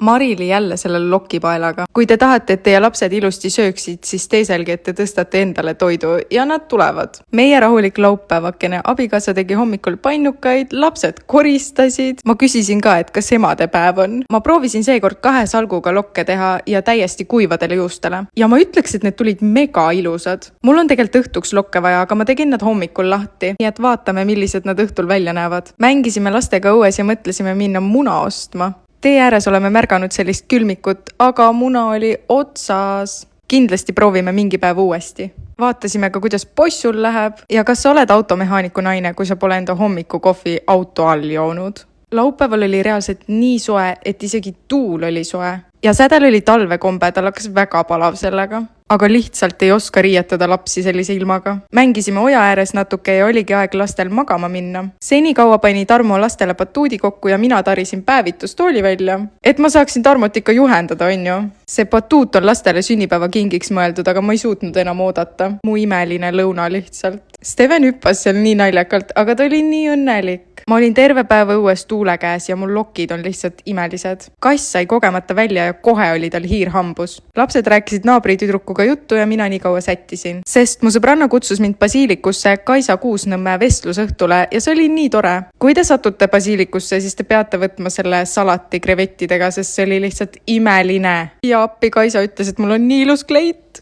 Marili jälle selle lokipaelaga. Kui te tahate, et teie lapsed ilusti sööksid, siis teiselgi, et te tõstate endale toidu ja nad tulevad. Meie rahulik laupäevakene, abikaasa tegi hommikul pannukaid, lapsed koristasid. Ma küsisin ka, et kas emadepäev on. Ma proovisin seekord 2 salguga lokke teha ja täiesti kuivadele juustele. Ja ma ütleks, et need tulid mega ilusad. Mul on tegelikult õhtuks lokke vaja, aga ma tegin nad hommikul lahti. Nii et vaatame, millised nad õhtul välja näevad. Mängisime lastega õues ja mõtlesime minna muna ostma. Tee ääres oleme märganud sellist külmikut, aga muna oli otsas. Kindlasti proovime mingi päev uuesti. Vaatasime ka, kuidas possul läheb ja kas sa oled automehaaniku naine, kui sa pole enda hommikukohvi auto all joonud. Laupäeval oli reaalselt nii soe, et isegi tuul oli soe. Ja sädel oli talvekombe, tal hakkas väga palav sellega. Aga lihtsalt ei oska riietada lapsi sellise ilmaga. Mängisime oja ääres natuke ja oligi aeg lastel magama minna. Seni kaua pani Tarmo lastele batuudi kokku ja mina tarisin päevitustooli välja. Et ma saaksin Tarmot ikka juhendada, on ju. See batuut on lastele sünnipäeva kingiks mõeldud, aga ma ei suutnud enam oodata. Mu imeline lõuna lihtsalt. Steven hüppas seal nii naljakalt, aga ta oli nii õnnelik. Ma olin terve päeva õues tuule käes ja mul lokid on lihtsalt imelised. Kass sai kogemata välja ja kohe oli tal hiir hambus. Lapsed rääkisid naabritüdrukuga juttu ja mina nii kaua sättisin. Sest mu sõbranna kutsus mind Basiilikusse Kaisa Kuusnõmme vestlusõhtule ja see oli nii tore. Kui te satute Basiilikusse, siis te peate võtma selle salati krevettidega, sest see oli lihtsalt imeline. Ja appi Kaisa ütles, et mul on nii ilus kleit.